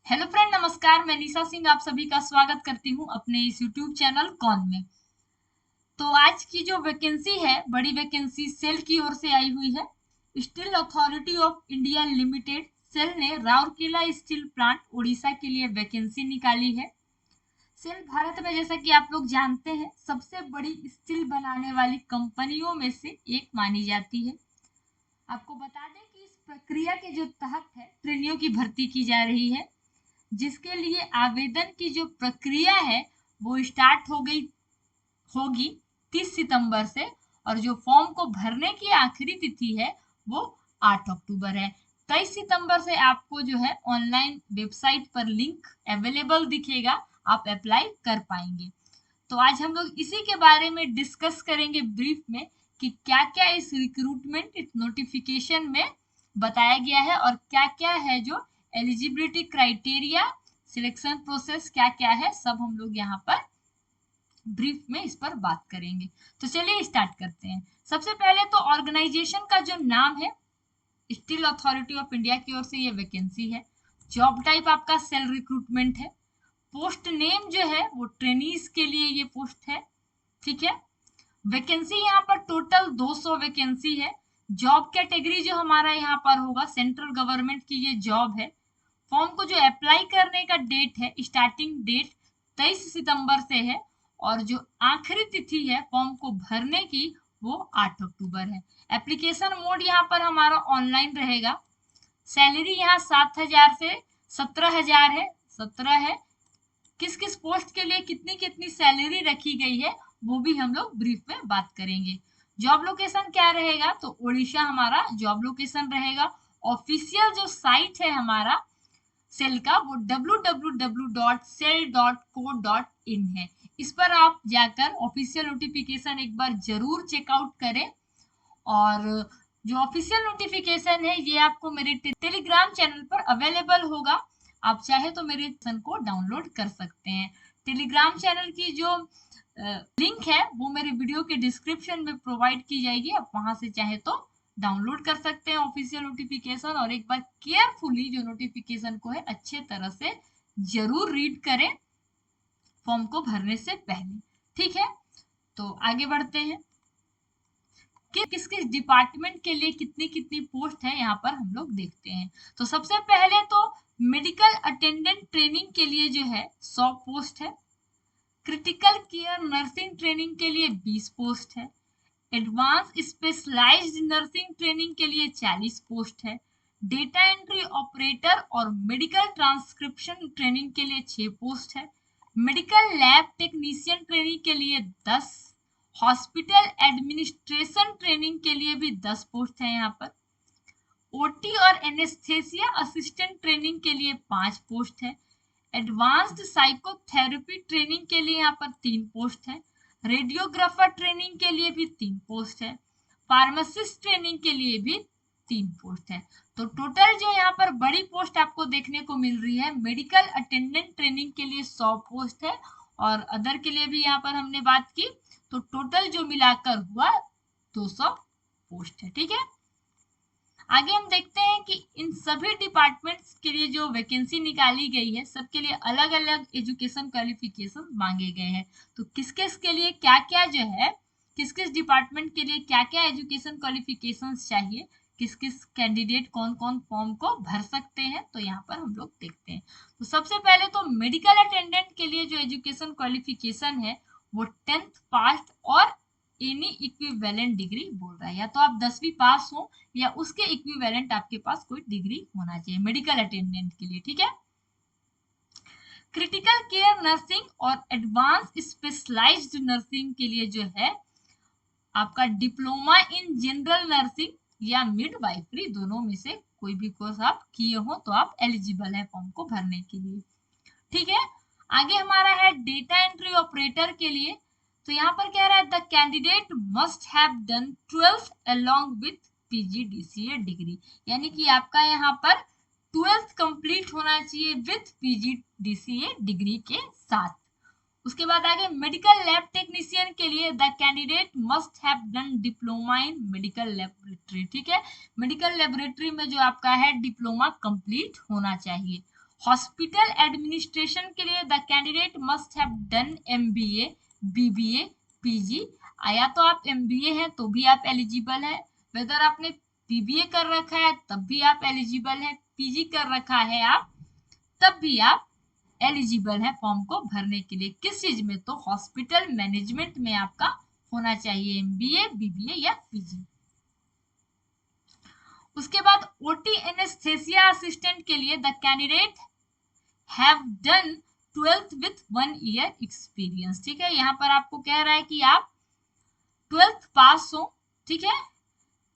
Hello friend, नमस्कार। मैं निशा सिंह आप सभी का स्वागत करती हूँ अपने इस यूट्यूब चैनल कॉन में। तो आज की जो वैकेंसी है, बड़ी वैकेंसी सेल की ओर से आई हुई है। Steel authority of India limited SAIL ने राउरकेला स्टील प्लांट उड़ीसा के लिए वैकेंसी निकाली है। सेल भारत में, जैसा कि आप लोग जानते हैं, सबसे बड़ी स्टील बनाने वाली कंपनियों में से एक मानी जाती है। आपको बता दें कि इस प्रक्रिया के जो तहत है ट्रेनियों की भर्ती की जा रही है, जिसके लिए आवेदन की जो प्रक्रिया है वो स्टार्ट होगी 30 सितंबर से। और जो फॉर्म को भरने की आखिरी तिथि है वो 8 अक्टूबर है। 23 सितंबर से आपको जो है ऑनलाइन वेबसाइट पर लिंक अवेलेबल दिखेगा, आप अप्लाई कर पाएंगे। तो आज हम लोग इसी के बारे में डिस्कस करेंगे ब्रीफ में कि क्या क्या इस रिक्रूटमेंट इस नोटिफिकेशन में बताया गया है और क्या क्या है जो एलिजिबिलिटी क्राइटेरिया, सिलेक्शन प्रोसेस क्या क्या है, सब हम लोग यहाँ पर ब्रीफ में इस पर बात करेंगे। तो चलिए स्टार्ट करते हैं। सबसे पहले तो ऑर्गेनाइजेशन का जो नाम है, स्टील अथॉरिटी ऑफ इंडिया की ओर से ये वैकेंसी है। जॉब टाइप आपका सेल रिक्रूटमेंट है। पोस्ट नेम जो है वो ट्रेनीज के लिए ये पोस्ट है, ठीक है। वैकेंसी यहाँ पर टोटल 200 वैकेंसी है। जॉब कैटेगरी जो हमारा यहाँ पर होगा, सेंट्रल गवर्नमेंट की ये जॉब है। फॉर्म को जो अप्लाई करने का डेट है, स्टार्टिंग डेट 23 सितंबर से है और जो आखिरी तिथि है फॉर्म को भरने की वो 8 अक्टूबर है। एप्लीकेशन मोड यहाँ पर हमारा ऑनलाइन रहेगा। सैलरी यहाँ 7,000 से 17,000 है, 17 है। किस किस पोस्ट के लिए कितनी कितनी सैलरी रखी गई है वो भी हम लोग ब्रीफ में बात करेंगे। जॉब लोकेशन क्या रहेगा, तो उड़ीसा हमारा जॉब लोकेशन रहेगा। ऑफिशियल जो साइट है हमारा सेल का वो www.cell.co.in है। इस पर आप जाकर ऑफिशियल नोटिफिकेशन एक बार जरूर चेकआउट करें। और जो ऑफिशियल नोटिफिकेशन है ये आपको मेरे टेलीग्राम चैनल पर अवेलेबल होगा। आप चाहे तो मेरे सेशन को डाउनलोड कर सकते हैं। टेलीग्राम चैनल की जो लिंक है वो मेरे वीडियो के डिस्क्रिप्शन में प्रोवाइड की जाएगी, आप वहां से चाहे तो डाउनलोड कर सकते हैं ऑफिशियल नोटिफिकेशन। और एक बार केयरफुली जो नोटिफिकेशन को है अच्छे तरह से जरूर रीड करें फॉर्म को भरने से पहले, ठीक है। तो आगे बढ़ते हैं कि किस किस डिपार्टमेंट के लिए कितनी कितनी पोस्ट है यहाँ पर हम लोग देखते हैं। तो सबसे पहले तो मेडिकल अटेंडेंट ट्रेनिंग के लिए जो है 100 पोस्ट है। क्रिटिकल केयर नर्सिंग ट्रेनिंग के लिए 20 पोस्ट है। एडवांस स्पेशलाइज्ड नर्सिंग ट्रेनिंग के लिए 40 पोस्ट है। डेटा एंट्री ऑपरेटर और मेडिकल ट्रांसक्रिप्शन ट्रेनिंग के लिए 6 पोस्ट है। मेडिकल लैब टेक्नीशियन ट्रेनिंग के लिए 10। हॉस्पिटल एडमिनिस्ट्रेशन ट्रेनिंग के लिए भी 10 पोस्ट है यहाँ पर। ओटी और एनेस्थेसिया असिस्टेंट ट्रेनिंग के लिए 5 पोस्ट है। एडवांस्ड साइकोथेरेपी ट्रेनिंग के लिए यहाँ पर 3 पोस्ट है। रेडियोग्राफर ट्रेनिंग के लिए भी 3 पोस्ट है। फार्मासिस्ट ट्रेनिंग के लिए भी 3 पोस्ट है। तो टोटल जो यहाँ पर बड़ी पोस्ट आपको देखने को मिल रही है, मेडिकल अटेंडेंट ट्रेनिंग के लिए 100 पोस्ट है और अदर के लिए भी यहाँ पर हमने बात की, तो टोटल जो मिलाकर हुआ 200 पोस्ट है, ठीक है। आगे हम देखते हैं कि इन सभी डिपार्टमेंट्स के लिए जो वैकेंसी निकाली गई है सबके लिए अलग अलग एजुकेशन क्वालिफिकेशन मांगे गए हैं। तो किस किस के लिए क्या क्या जो है, किस किस डिपार्टमेंट के लिए क्या क्या एजुकेशन क्वालिफिकेशंस चाहिए, किस किस कैंडिडेट कौन कौन फॉर्म को भर सकते हैं, तो यहाँ पर हम लोग देखते हैं। तो सबसे पहले तो मेडिकल अटेंडेंट के लिए जो एजुकेशन क्वालिफिकेशन है वो 10th पास और एनी इक्विवेलेंट डिग्री बोल रहा है, या तो आप 10वीं पास हो या उसके इक्विवेलेंट आपके पास कोई डिग्री होना चाहिए मेडिकल अटेंडेंट के लिए, ठीक है। क्रिटिकल केयर नर्सिंग और एडवांस स्पेशलाइज्ड नर्सिंग के लिए जो है आपका डिप्लोमा इन जनरल नर्सिंग या मिडवाइफरी, दोनों में से कोई भी कोर्स आप किए हो तो आप एलिजिबल है फॉर्म को भरने के लिए, ठीक है। आगे हमारा है डेटा एंट्री ऑपरेटर के लिए। तो यहाँ पर कह रहा है the candidate must have done 12th along with PGDCA degree, यानी कि आपका यहाँ पर 12th कंप्लीट होना चाहिए विथ पीजीडीसीए डिग्री के साथ। उसके बाद आगे मेडिकल लैब टेक्नीशियन के लिए the candidate must have done diploma in medical laboratory, ठीक है। मेडिकल लेबोरेटरी में जो आपका है डिप्लोमा कंप्लीट होना चाहिए। हॉस्पिटल एडमिनिस्ट्रेशन के लिए the candidate must have done MBA, BBA, PG। या तो आप MBA हैं तो भी आप एलिजिबल है, वेदर आपने BBA कर रखा है तब भी आप एलिजिबल है, PG कर रखा है आप तब भी आप एलिजिबल है फॉर्म को भरने के लिए। किस चीज में? तो हॉस्पिटल मैनेजमेंट में आपका होना चाहिए MBA, BBA या PG। उसके बाद OT एनेस्थेसिया असिस्टेंट के लिए the candidate have done 12th with 1 year experience. ठीक है, यहाँ पर आपको कह रहा है कि आप 12th पास हो। ठीक है,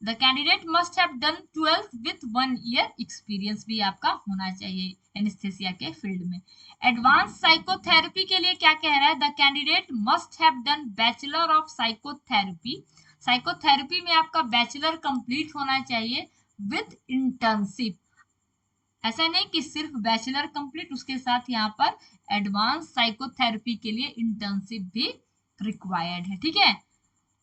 the candidate must have done 12th with 1 year experience भी आपका होना चाहिए एनेस्थेसिया के फील्ड में। एडवांस साइकोथेरेपी के लिए क्या कह रहा है? The candidate must have done bachelor of psychotherapy. Psychotherapy में आपका बैचलर कंप्लीट होना चाहिए विथ इंटर्नशिप। ऐसा नहीं कि सिर्फ बैचलर कंप्लीट, उसके साथ यहाँ पर एडवांस साइकोथेरेपी के लिए इंटर्नशिप भी रिक्वायर्ड है। ठीक है,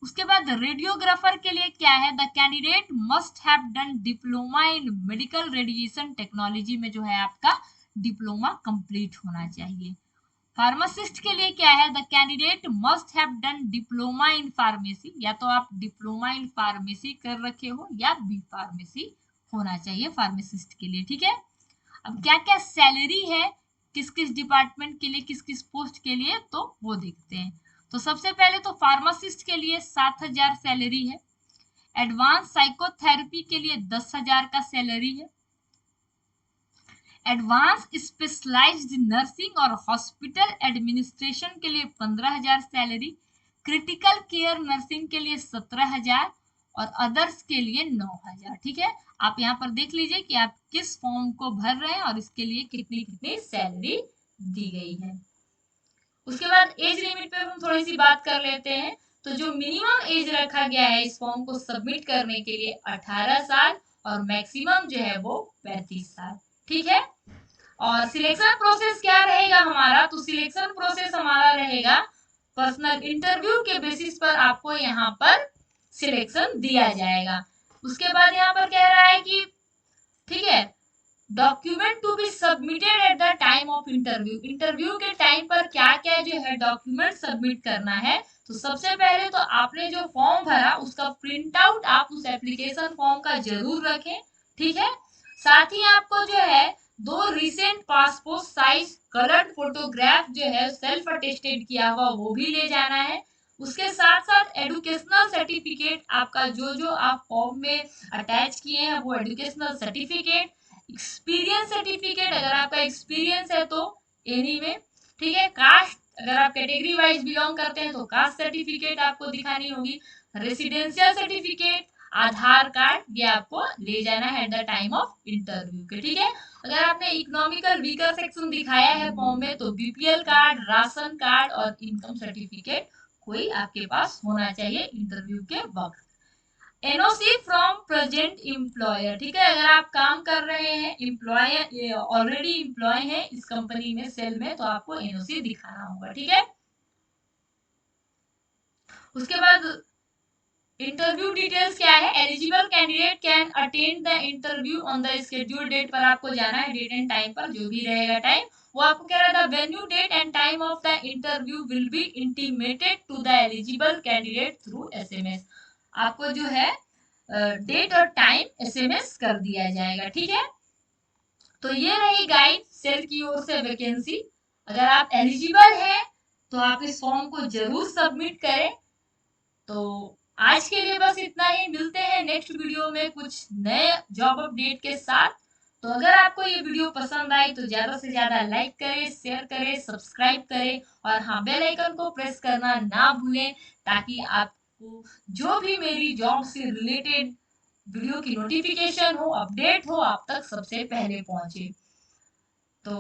उसके बाद रेडियोग्राफर के लिए क्या है? The candidate must have done diploma in medical radiation technology में जो है आपका डिप्लोमा कंप्लीट होना चाहिए। फार्मासिस्ट के लिए क्या है? The candidate must have done diploma in pharmacy. या तो आप डिप्लोमा इन फार्मेसी कर रखे हो या बी फार्मेसी होना चाहिए फार्मासिस्ट के लिए। ठीक है, अब क्या क्या सैलरी है किस किस डिपार्टमेंट के लिए, किस किस पोस्ट के लिए, तो वो देखते हैं। तो सबसे पहले तो फार्मासिस्ट के लिए 7,000 सैलरी है। एडवांस साइकोथेरेपी के लिए 10,000 का सैलरी है। एडवांस स्पेशलाइज्ड नर्सिंग और हॉस्पिटल एडमिनिस्ट्रेशन के लिए 15,000 सैलरी। क्रिटिकल केयर नर्सिंग के लिए 17,000 और अदर्स के लिए 9,000। ठीक है, आप यहाँ पर देख लीजिए कि आप किस फॉर्म को भर रहे हैं और इसके लिए कितनी कितनी सैलरी दी गई है। उसके बाद एज लिमिट पे हम थोड़ी सी बात कर लेते हैं। तो जो मिनिमम एज रखा गया है इस फॉर्म को सबमिट करने के लिए 18 साल और मैक्सिमम जो है वो 35 साल। ठीक है, और सिलेक्शन प्रोसेस क्या रहेगा हमारा? तो सिलेक्शन प्रोसेस हमारा रहेगा पर्सनल इंटरव्यू के बेसिस पर आपको यहाँ पर सिलेक्शन दिया जाएगा। उसके बाद यहाँ पर कह रहा है कि ठीक है, document to be submitted at the time of interview. Interview के टाइम पर क्या क्या जो है डॉक्यूमेंट सबमिट करना है? तो सबसे पहले तो आपने जो फॉर्म भरा उसका प्रिंट आउट आप उस एप्लीकेशन फॉर्म का जरूर रखें। ठीक है, साथ ही आपको जो है 2 recent passport size coloured photograph जो है सेल्फ अटेस्टेड किया हुआ वो भी ले जाना है। उसके साथ साथ एजुकेशनल सर्टिफिकेट आपका जो आप फॉर्म में अटैच किए हैं वो एजुकेशनल सर्टिफिकेट, एक्सपीरियंस सर्टिफिकेट अगर आपका एक्सपीरियंस है तो एनी में। ठीक है, कास्ट अगर आप कैटेगरी वाइज बिलोंग करते हैं तो कास्ट सर्टिफिकेट आपको दिखानी होगी। रेसिडेंशियल सर्टिफिकेट, आधार कार्ड, ये आपको ले जाना है eight the time of interview के। ठीक है, अगर आपने इकोनॉमिकल वीकर सेक्शन दिखाया है फॉर्म में तो BPL कार्ड, राशन कार्ड और इनकम सर्टिफिकेट कोई आपके पास होना चाहिए इंटरव्यू के वक्त। NOC from present employer. ठीक है, अगर आप काम कर रहे हैं, एम्प्लॉय ऑलरेडी एम्प्लॉय है इस कंपनी में, सेल में, तो आपको NOC दिखाना होगा। ठीक है, उसके बाद इंटरव्यू डिटेल्स क्या है? Eligible candidate can attend the interview on the schedule date पर आपको जाना है, डेट एंड टाइम पर जो भी रहेगा टाइम वो आपको कह रहा था। Venue, date and time of the interview will be intimated to the eligible candidate through SMS। आपको जो है डेट और टाइम SMS कर दिया जाएगा। ठीक है, तो ये रही गाइड सेल की ओर से वैकेंसी। अगर आप एलिजिबल हैं तो आप इस फॉर्म को जरूर सबमिट करें। तो आज के लिए बस इतना ही, मिलते हैं नेक्स्ट वीडियो में कुछ नए जॉब अपडेट के साथ। तो अगर आपको ये वीडियो पसंद आई तो ज्यादा से ज्यादा लाइक करें, शेयर करें, सब्सक्राइब करें और हाँ बेल आइकन को प्रेस करना ना भूलें ताकि आपको जो भी मेरी जॉब से रिलेटेड वीडियो की नोटिफिकेशन हो, अपडेट हो, आप तक सबसे पहले पहुंचे। तो